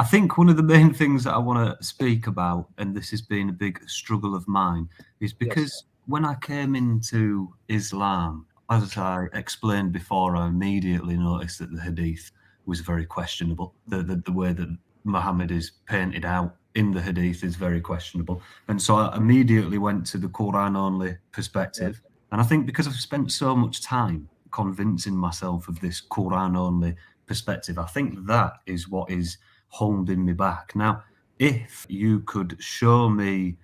I think one of the main things that I want to speak about, and this has been a big struggle of mine, is because when I came into Islam, as I explained before, I immediately noticed that the hadith was very questionable. The way that Muhammad is painted out in the hadith is very questionable. And so I immediately went to the Quran-only perspective. And I think because I've spent so much time convincing myself of this Quran-only perspective, I think that is what is holding me back. Now, if you could show me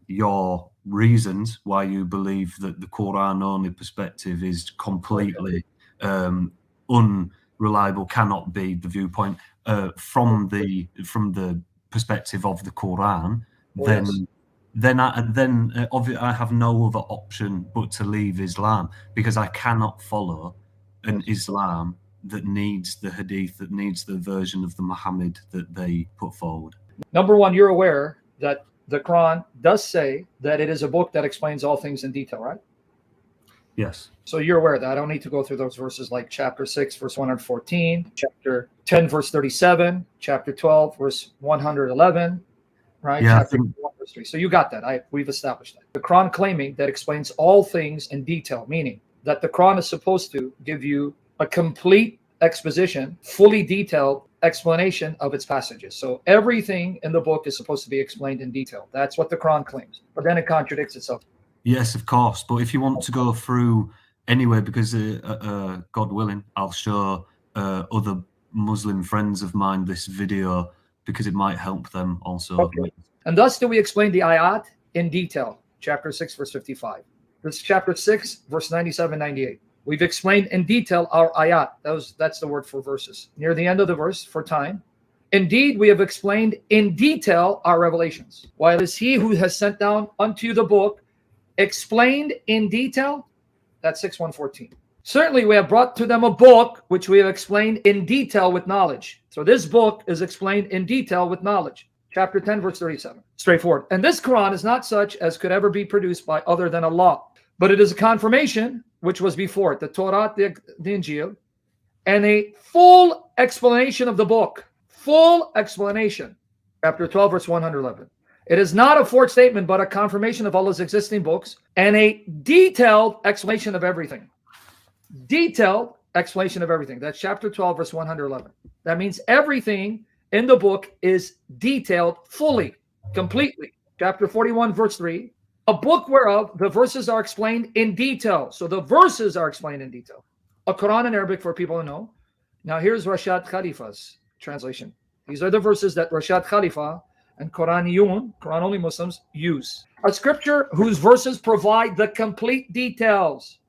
your reasons why you believe that the Quran-only perspective is completely unreliable, cannot be the viewpoint from the perspective of the Quran, then I have no other option but to leave Islam, because I cannot follow an Islam that needs the hadith, that needs the version of the Muhammad that they put forward. Number one, you're aware that the Quran does say that it is a book that explains all things in detail, right? Yes. So you're aware that I don't need to go through those verses like chapter 6, verse 114, chapter 10, verse 37, chapter 12, verse 111, right? Yeah, chapter 1, verse 3. So you got that. We've established that. The Quran claiming that explains all things in detail, meaning that the Quran is supposed to give you a complete exposition, fully detailed explanation of its passages. So everything in the book is supposed to be explained in detail. That's what the Quran claims. But then it contradicts itself. Yes, of course. But if you want to go through anyway, because God willing, I'll show other Muslim friends of mine this video because it might help them also. Okay. And thus do we explain the ayat in detail. Chapter 6, verse 55. This is chapter 6, verse 97, 98. We've explained in detail our ayat. That's the word for verses. Near the end of the verse, for time. Indeed, we have explained in detail our revelations. While it is he who has sent down unto you the book, explained in detail, that's 6:114. Certainly we have brought to them a book which we have explained in detail with knowledge. So this book is explained in detail with knowledge. Chapter 10, verse 37. Straightforward. And this Quran is not such as could ever be produced by other than Allah, but it is a confirmation which was before it, the Torah, the Injil, and a full explanation of the book. Full explanation. Chapter 12, verse 111. It is not a forward statement, but a confirmation of Allah's existing books and a detailed explanation of everything. Detailed explanation of everything. That's chapter 12, verse 111. That means everything in the book is detailed fully, completely. Chapter 41, verse 3. A book whereof the verses are explained in detail. So the verses are explained in detail. A Quran in Arabic for people who know. Now here's Rashad Khalifa's translation. These are the verses that Rashad Khalifa and Quraniyun, Quran-only Muslims, use. A scripture whose verses provide the complete details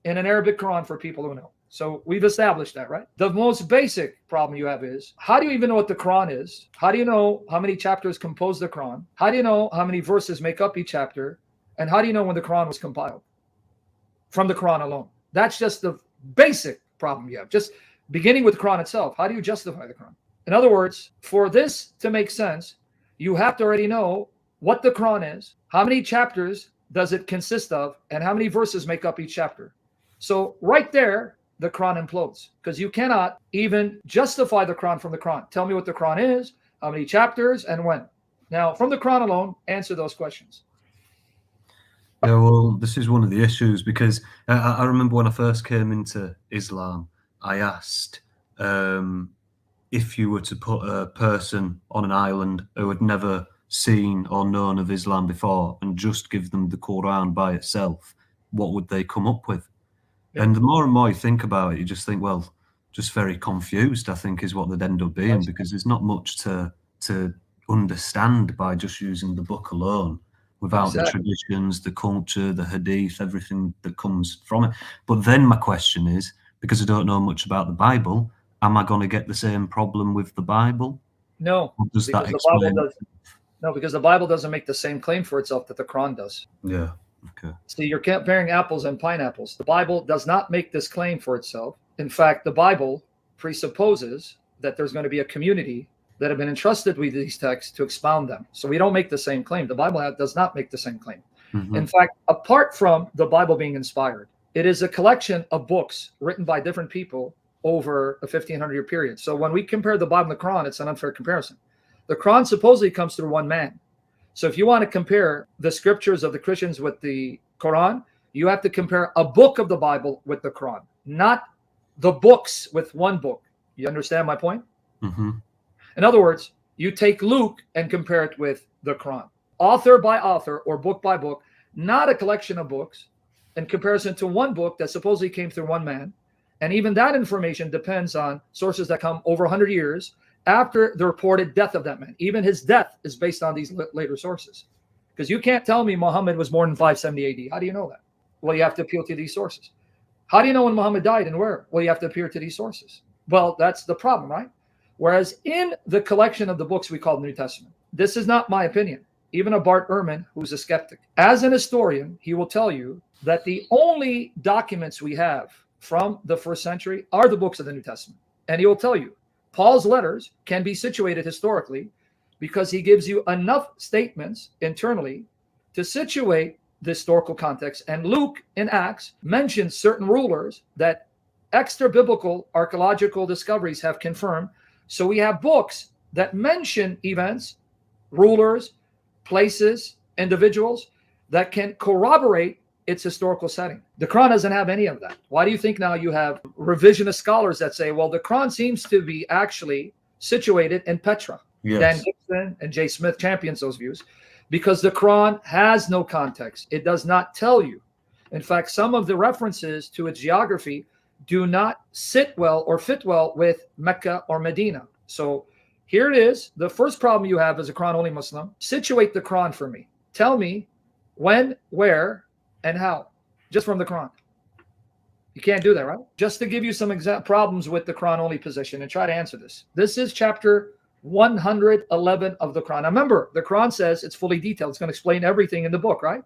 in an Arabic Quran for people who know. So we've established that, right? The most basic problem you have is, how do you even know what the Quran is? How do you know how many chapters compose the Quran? How do you know how many verses make up each chapter? And how do you know when the Quran was compiled? From the Quran alone. That's just the basic problem you have. Just beginning with the Quran itself. How do you justify the Quran? In other words, for this to make sense, you have to already know what the Quran is, how many chapters does it consist of, and how many verses make up each chapter. So right there, the Quran implodes, because you cannot even justify the Quran from the Quran. Tell me what the Quran is, how many chapters, and when. Now, from the Quran alone, answer those questions. Yeah, well, this is one of the issues, because I remember when I first came into Islam, I asked if you were to put a person on an island who had never seen or known of Islam before and just give them the Quran by itself, what would they come up with? Yeah. And the more and more you think about it, you just think, well, just very confused, I think, is what they'd end up being, because there's not much to understand by just using the book alone, without the traditions, the culture, the hadith, everything that comes from it. But then my question is, because I don't know much about the Bible, am I going to get the same problem with the Bible? No. Or does that explain? No, because the Bible doesn't make the same claim for itself that the Quran does. Yeah. Okay. See, you're comparing apples and pineapples. The Bible does not make this claim for itself. In fact, the Bible presupposes that there's going to be a community that have been entrusted with these texts to expound them. So we don't make the same claim. The Bible does not make the same claim. Mm-hmm. In fact, apart from the Bible being inspired, it is a collection of books written by different people over a 1500-year period. So when we compare the Bible and the Quran, it's an unfair comparison. The Quran supposedly comes through one man. So if you want to compare the scriptures of the Christians with the Quran, you have to compare a book of the Bible with the Quran, not the books with one book. You understand my point? Mm-hmm. In other words, you take Luke and compare it with the Quran, author by author or book by book, not a collection of books, in comparison to one book that supposedly came through one man. And even that information depends on sources that come over 100 years after the reported death of that man. Even his death is based on these later sources. Because you can't tell me Muhammad was born in 570 AD. How do you know that? Well, you have to appeal to these sources. How do you know when Muhammad died and where? Well, you have to appeal to these sources. Well, that's the problem, right? Whereas in the collection of the books we call the New Testament, this is not my opinion. Even a Bart Ehrman, who's a skeptic, as an historian, he will tell you that the only documents we have from the first century are the books of the New Testament. And he will tell you, Paul's letters can be situated historically because he gives you enough statements internally to situate the historical context. And Luke in Acts mentions certain rulers that extra biblical archaeological discoveries have confirmed. So we have books that mention events, rulers, places, individuals that can corroborate its historical setting. The Quran doesn't have any of that. Why do you think now you have revisionist scholars that say, well, the Quran seems to be actually situated in Petra? Yes. Dan Gibson and Jay Smith champions those views because the Quran has no context. It does not tell you. In fact, some of the references to its geography do not sit well or fit well with Mecca or Medina. So here it is. The first problem you have as a Quran-only Muslim, situate the Quran for me. Tell me when, where, and how, just from the Quran. You can't do that, right? Just to give you some problems with the Quran-only position and try to answer this. This is chapter 111 of the Quran. Now remember, the Quran says it's fully detailed. It's going to explain everything in the book, right?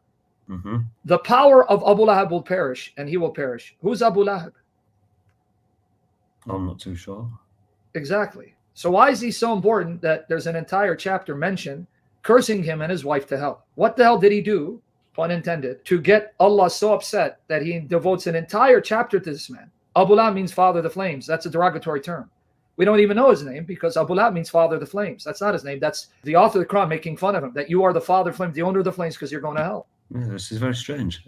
Mm-hmm. The power of Abu Lahab will perish, and he will perish. Who's Abu Lahab? I'm not too sure. Exactly. So why is he so important that there's an entire chapter mentioned cursing him and his wife to hell? What the hell did he do, pun intended, to get Allah so upset that he devotes an entire chapter to this man? Abu Lahab means father of the flames. That's a derogatory term. We don't even know his name because Abu Lahab means father of the flames. That's not his name. That's the author of the Quran making fun of him, that you are the father of flames, the owner of the flames, because you're going to hell. Yeah, this is very strange.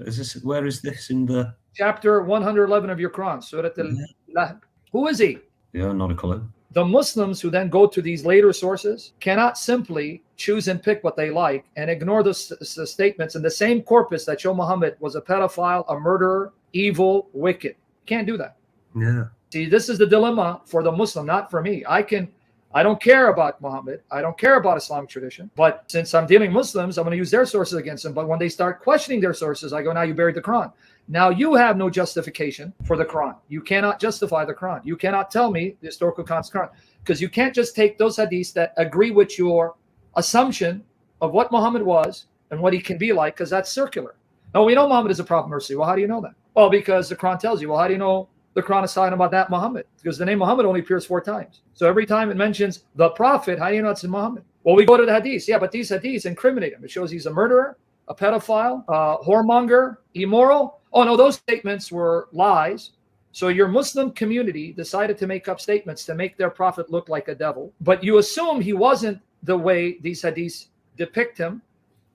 Where is this in the chapter 111 of your Quran? Surah Al-Lahab. Who is he? Yeah, not a clue. The Muslims who then go to these later sources cannot simply choose and pick what they like and ignore the statements in the same corpus that show Muhammad was a pedophile, a murderer, evil, wicked. Can't do that. Yeah. See, this is the dilemma for the Muslim, not for me. I don't care about Muhammad. I don't care about Islamic tradition. But since I'm dealing with Muslims, I'm going to use their sources against them. But when they start questioning their sources, I go, now you buried the Quran. Now you have no justification for the Quran. You cannot justify the Quran. You cannot tell me the historical context of the Quran. Because you can't just take those hadiths that agree with your assumption of what Muhammad was and what he can be like, because that's circular. No, we know Muhammad is a prophet of mercy. Well, how do you know that? Well, because the Quran tells you. Well, how do you know the Quran is talking about that Muhammad? Because the name Muhammad only appears 4 times. So every time it mentions the prophet, how do you know it's in Muhammad? Well, we go to the hadiths. Yeah, but these hadiths incriminate him. It shows he's a murderer, a pedophile, a whoremonger, immoral. Oh, no, those statements were lies. So your Muslim community decided to make up statements to make their prophet look like a devil. But you assume he wasn't the way these hadiths depict him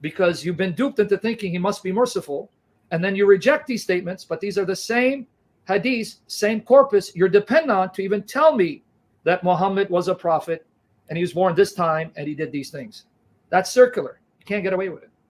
because you've been duped into thinking he must be merciful. And then you reject these statements, but these are the same hadiths, same corpus you're dependent on to even tell me that Muhammad was a prophet and he was born this time and he did these things. That's circular. You can't get away with it.